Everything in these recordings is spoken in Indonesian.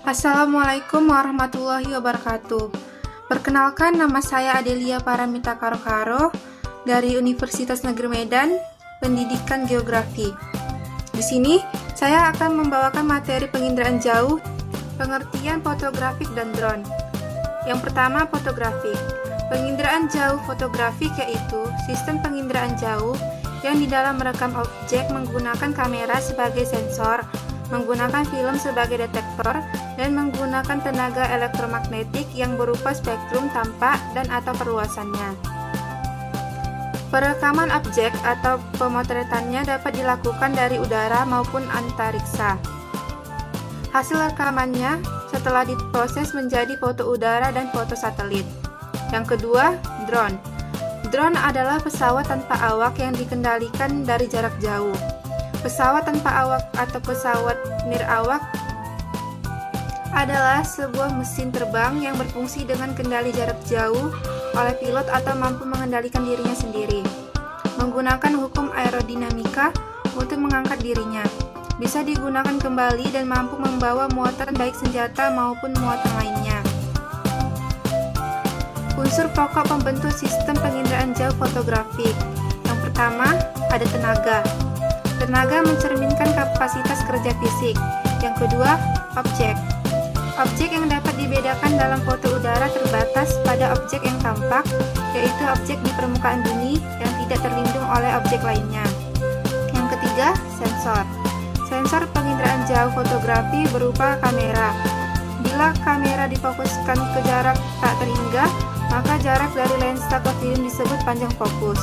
Assalamualaikum warahmatullahi wabarakatuh. Perkenalkan, nama saya Adelia Paramita Karo-Karo dari Universitas Negeri Medan, Pendidikan Geografi. Di sini, saya akan membawakan materi penginderaan jauh, pengertian fotografik dan drone. Yang pertama, fotografik. Penginderaan jauh fotografik yaitu sistem penginderaan jauh yang di dalam merekam objek menggunakan kamera sebagai sensor, menggunakan film sebagai detektor, dan menggunakan tenaga elektromagnetik yang berupa spektrum tampak dan atau perluasannya. Perekaman objek atau pemotretannya dapat dilakukan dari udara maupun antariksa. Hasil rekamannya setelah diproses menjadi foto udara dan foto satelit. Yang kedua, drone. Drone adalah pesawat tanpa awak yang dikendalikan dari jarak jauh. Pesawat tanpa awak atau pesawat nirawak adalah sebuah mesin terbang yang berfungsi dengan kendali jarak jauh oleh pilot atau mampu mengendalikan dirinya sendiri. Menggunakan hukum aerodinamika untuk mengangkat dirinya. Bisa digunakan kembali dan mampu membawa muatan baik senjata maupun muatan lainnya. Unsur pokok pembentuk sistem penginderaan jauh fotografik. Yang pertama, ada tenaga. Tenaga mencerminkan kapasitas kerja fisik. Yang kedua, objek. Objek yang dapat dibedakan dalam foto udara terbatas pada objek yang tampak, yaitu objek di permukaan bumi yang tidak terlindung oleh objek lainnya. Yang ketiga, sensor. Sensor penginderaan jauh fotografi berupa kamera. Bila kamera difokuskan ke jarak tak terhingga, maka jarak dari lensa ke film disebut panjang fokus.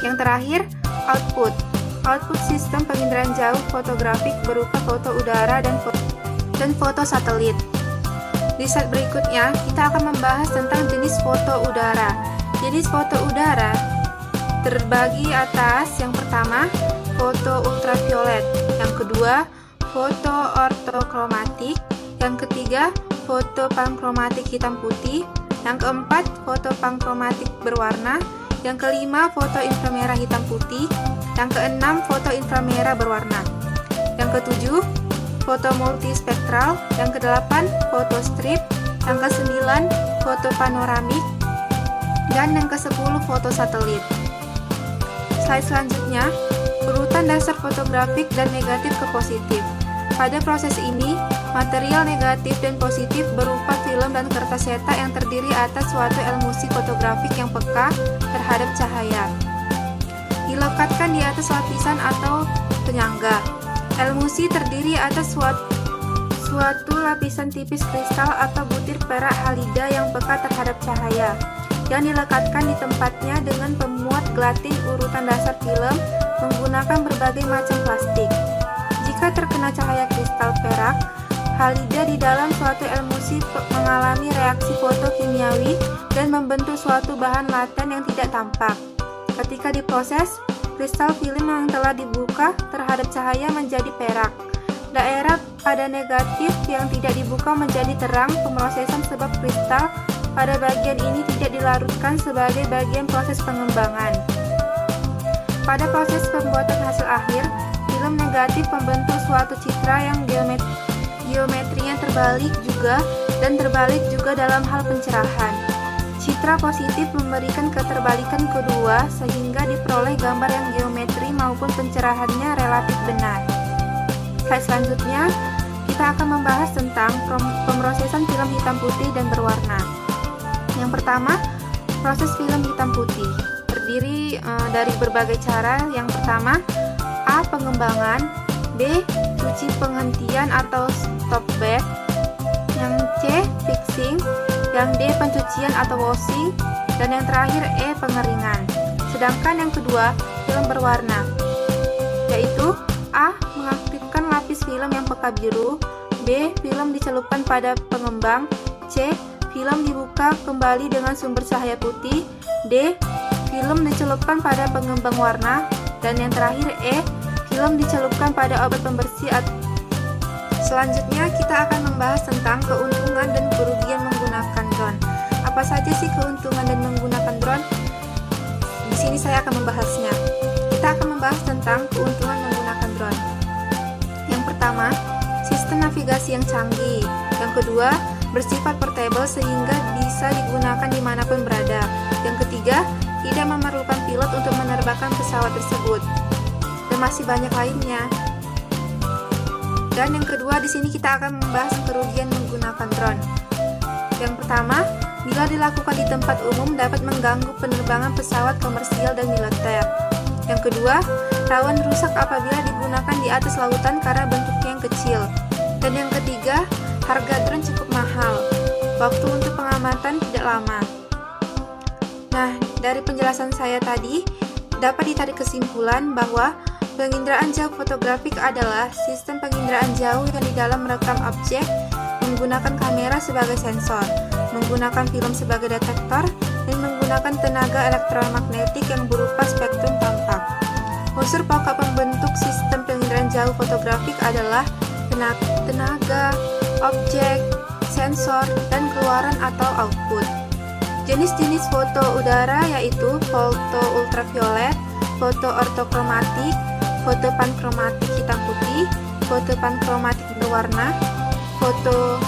Yang terakhir, output. Output sistem penginderaan jauh fotografik berupa foto udara dan foto satelit. Di slide berikutnya, kita akan membahas tentang jenis foto udara. Jenis foto udara terbagi atas. Yang pertama, foto ultraviolet. Yang kedua, foto ortokromatik. Yang ketiga, foto pankromatik hitam putih. Yang keempat, foto pankromatik berwarna. Yang kelima, foto inframerah hitam putih. Yang keenam, foto inframerah berwarna. Yang ketujuh, foto multispektral. Yang kedelapan, foto strip. Yang kesembilan, foto panoramik. Dan yang kesepuluh, foto satelit. Slide selanjutnya, urutan dasar fotografik dan negatif ke positif. Pada proses ini, material negatif dan positif berupa film dan kertas cetak yang terdiri atas suatu emulsi fotografik yang peka terhadap cahaya. Dilekatkan di atas lapisan atau penyangga. Emulsi terdiri atas suatu lapisan tipis kristal atau butir perak halida yang peka terhadap cahaya, yang dilekatkan di tempatnya dengan pemuat gelatin urutan dasar film menggunakan berbagai macam plastik. Jika terkena cahaya kristal perak halida di dalam suatu emulsi mengalami reaksi fotokimiawi dan membentuk suatu bahan laten yang tidak tampak. Ketika diproses, kristal film yang telah dibuka terhadap cahaya menjadi perak. Daerah pada negatif yang tidak dibuka menjadi terang pemrosesan sebab kristal pada bagian ini tidak dilarutkan sebagai bagian proses pengembangan. Pada proses pembuatan hasil akhir, film negatif membentuk suatu citra yang geometrinya terbalik juga dan terbalik juga dalam hal pencerahan. Citra positif memberikan keterbalikan kedua sehingga diperoleh gambar yang geometri maupun pencerahannya relatif benar. Slide selanjutnya, kita akan membahas tentang pemrosesan film hitam putih dan berwarna. Yang pertama, proses film hitam putih terdiri dari berbagai cara. Yang pertama, A. Pengembangan, B. Cuci penghentian atau stop back, yang C. Fixing, yang D. Pencucian atau washing, dan yang terakhir E. Pengeringan. Sedangkan yang kedua, film berwarna, yaitu A. Mengaktifkan lapis film yang peka biru, B. Film dicelupkan pada pengembang, C. Film dibuka kembali dengan sumber cahaya putih, D. Film dicelupkan pada pengembang warna, dan yang terakhir E. Film dicelupkan pada obat pembersih. Selanjutnya kita akan membahas tentang keuntungan dan kerugian menggunakan drone. Apa saja sih keuntungan dan menggunakan drone? Di sini saya akan membahasnya. Kita akan membahas tentang keuntungan menggunakan drone. Yang pertama, sistem navigasi yang canggih. Yang kedua, bersifat portable sehingga bisa digunakan dimanapun berada. Yang ketiga, tidak memerlukan pilot untuk menerbangkan pesawat tersebut. Dan masih banyak lainnya. Dan yang kedua, di sini kita akan membahas kerugian menggunakan drone. Yang pertama, bila dilakukan di tempat umum dapat mengganggu penerbangan pesawat komersial dan militer. Yang kedua, rawan rusak apabila digunakan di atas lautan karena bentuknya yang kecil. Dan yang ketiga, harga drone cukup mahal. Waktu untuk pengamatan tidak lama. Nah, dari penjelasan saya tadi, dapat ditarik kesimpulan bahwa penginderaan jauh fotografik adalah sistem penginderaan jauh yang di dalam merekam objek, menggunakan kamera sebagai sensor, menggunakan film sebagai detektor, dan menggunakan tenaga elektromagnetik yang berupa spektrum tampak. Unsur pokok pembentuk sistem penginderaan jauh fotografik adalah tenaga, objek, sensor, dan keluaran atau output. Jenis-jenis foto udara yaitu foto ultraviolet, foto ortokromatik, foto pankromatik hitam putih, foto pankromatik berwarna, foto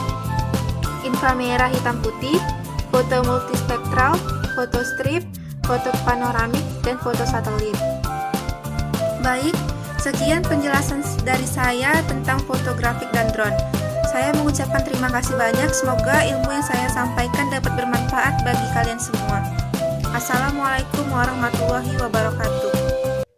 inframerah hitam putih, foto multispektral, foto strip, foto panoramik, dan foto satelit. Baik, sekian penjelasan dari saya tentang fotografik dan drone. Saya mengucapkan terima kasih banyak, semoga ilmu yang saya sampaikan dapat bermanfaat bagi kalian semua. Assalamualaikum warahmatullahi wabarakatuh.